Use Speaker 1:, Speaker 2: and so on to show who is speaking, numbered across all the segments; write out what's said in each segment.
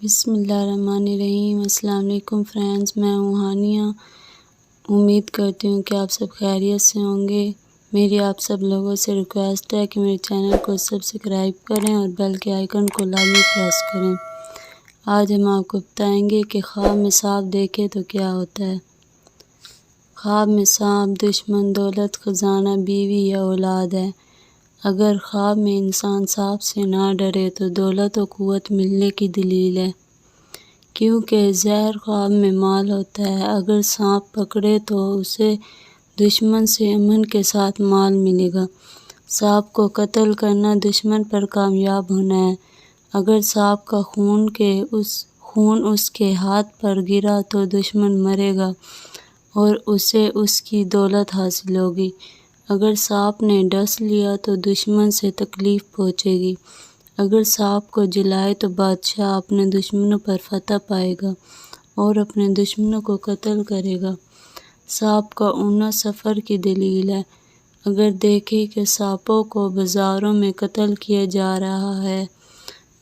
Speaker 1: بسم اللہ الرحمن الرحیم۔ السلام علیکم فرینڈز، میں ہوں ہانیہ۔ امید کرتی ہوں کہ آپ سب خیریت سے ہوں گے۔ میری آپ سب لوگوں سے ریکویسٹ ہے کہ میرے چینل کو سبسکرائب کریں اور بیل کے آئیکن کو لازمی پریس کریں۔ آج ہم آپ کو بتائیں گے کہ خواب میں سانپ دیکھے تو کیا ہوتا ہے۔ خواب میں سانپ دشمن، دولت، خزانہ، بیوی یا اولاد ہے۔ اگر خواب میں انسان سانپ سے نہ ڈرے تو دولت و قوت ملنے کی دلیل ہے، کیونکہ زہر خواب میں مال ہوتا ہے۔ اگر سانپ پکڑے تو اسے دشمن سے امن کے ساتھ مال ملے گا۔ سانپ کو قتل کرنا دشمن پر کامیاب ہونا ہے۔ اگر سانپ کا خون اس کے ہاتھ پر گرا تو دشمن مرے گا اور اسے اس کی دولت حاصل ہوگی۔ اگر سانپ نے ڈس لیا تو دشمن سے تکلیف پہنچے گی۔ اگر سانپ کو جلائے تو بادشاہ اپنے دشمنوں پر فتح پائے گا اور اپنے دشمنوں کو قتل کرے گا۔ سانپ کا اڑنا سفر کی دلیل ہے۔ اگر دیکھیں کہ سانپوں کو بازاروں میں قتل کیا جا رہا ہے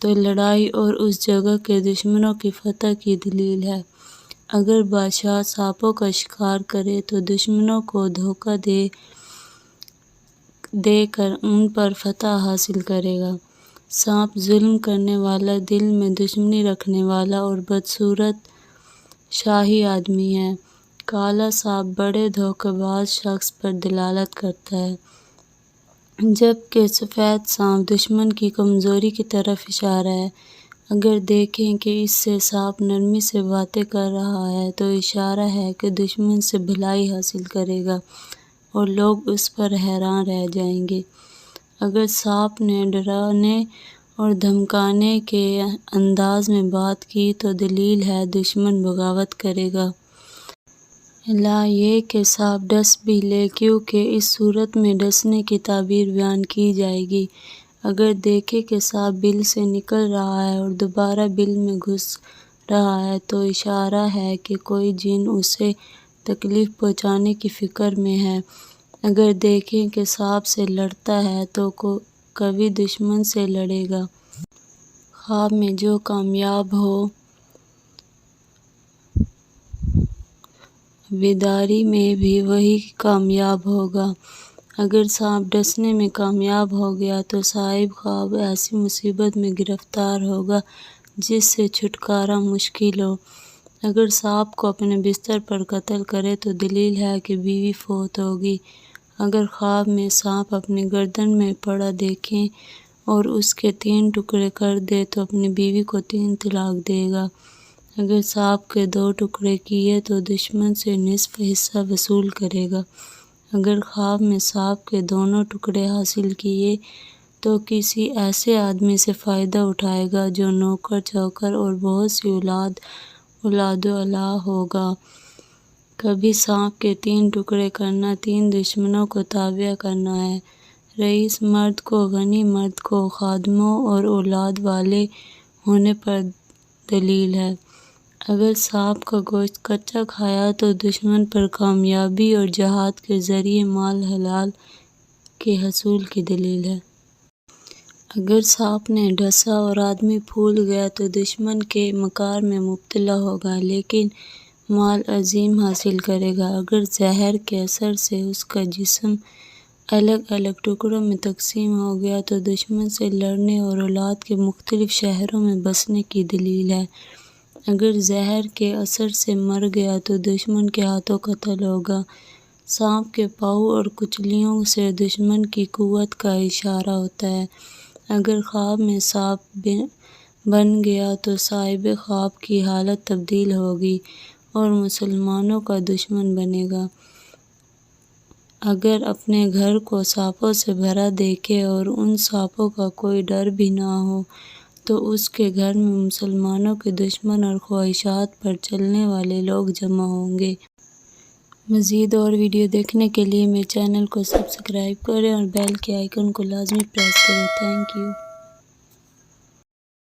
Speaker 1: تو لڑائی اور اس جگہ کے دشمنوں کی فتح کی دلیل ہے۔ اگر بادشاہ سانپوں کا شکار کرے تو دشمنوں کو دھوکہ دے کر ان پر فتح حاصل کرے گا۔ سانپ ظلم کرنے والا، دل میں دشمنی رکھنے والا اور بدصورت شاہی آدمی ہے۔ کالا سانپ بڑے دھوکہ باز شخص پر دلالت کرتا ہے، جبکہ سفید سانپ دشمن کی کمزوری کی طرف اشارہ ہے۔ اگر دیکھیں کہ اس سے سانپ نرمی سے باتیں کر رہا ہے تو اشارہ ہے کہ دشمن سے بھلائی حاصل کرے گا اور لوگ اس پر حیران رہ جائیں گے۔ اگر سانپ نے ڈرانے اور دھمکانے کے انداز میں بات کی تو دلیل ہے دشمن بغاوت کرے گا۔ لا یہ کہ سانپ ڈس بھی لے، کیونکہ اس صورت میں ڈسنے کی تعبیر بیان کی جائے گی۔ اگر دیکھیں کہ سانپ بل سے نکل رہا ہے اور دوبارہ بل میں گھس رہا ہے تو اشارہ ہے کہ کوئی جن اسے تکلیف پہنچانے کی فکر میں ہے۔ اگر دیکھیں کہ سانپ سے لڑتا ہے تو کبھی دشمن سے لڑے گا۔ خواب میں جو کامیاب ہو بیداری میں بھی وہی کامیاب ہوگا۔ اگر سانپ ڈسنے میں کامیاب ہو گیا تو صاحب خواب ایسی مصیبت میں گرفتار ہوگا جس سے چھٹکارا مشکل ہو۔ اگر سانپ کو اپنے بستر پر قتل کرے تو دلیل ہے کہ بیوی فوت ہوگی۔ اگر خواب میں سانپ اپنی گردن میں پڑا دیکھیں اور اس کے 3 ٹکڑے کر دے تو اپنی بیوی کو 3 طلاق دے گا۔ اگر سانپ کے 2 ٹکڑے کیے تو دشمن سے نصف حصہ وصول کرے گا۔ اگر خواب میں سانپ کے دونوں ٹکڑے حاصل کیے تو کسی ایسے آدمی سے فائدہ اٹھائے گا جو نوکر چوکر اور بہت سی اولاد اولاد ہوگا۔ کبھی سانپ کے 3 ٹکڑے کرنا 3 دشمنوں کو تابع کرنا ہے۔ رئیس مرد کو، غنی مرد کو خادموں اور اولاد والے ہونے پر دلیل ہے۔ اگر سانپ کا گوشت کچا کھایا تو دشمن پر کامیابی اور جہاد کے ذریعے مال حلال کے حصول کی دلیل ہے۔ اگر سانپ نے ڈسا اور آدمی پھول گیا تو دشمن کے مکار میں مبتلا ہوگا لیکن مال عظیم حاصل کرے گا۔ اگر زہر کے اثر سے اس کا جسم الگ الگ ٹکڑوں میں تقسیم ہو گیا تو دشمن سے لڑنے اور اولاد کے مختلف شہروں میں بسنے کی دلیل ہے۔ اگر زہر کے اثر سے مر گیا تو دشمن کے ہاتھوں قتل ہوگا۔ سانپ کے پاؤں اور کچلیوں سے دشمن کی قوت کا اشارہ ہوتا ہے۔ اگر خواب میں سانپ بن گیا تو صاحب خواب کی حالت تبدیل ہوگی اور مسلمانوں کا دشمن بنے گا۔ اگر اپنے گھر کو سانپوں سے بھرا دیکھے اور ان سانپوں کا کوئی ڈر بھی نہ ہو تو اس کے گھر میں مسلمانوں کے دشمن اور خواہشات پر چلنے والے لوگ جمع ہوں گے۔ مزید اور ویڈیو دیکھنے کے لیے میرے چینل کو سبسکرائب کریں اور بیل کے آئیکن کو لازمی پریس کریں۔ Thank you.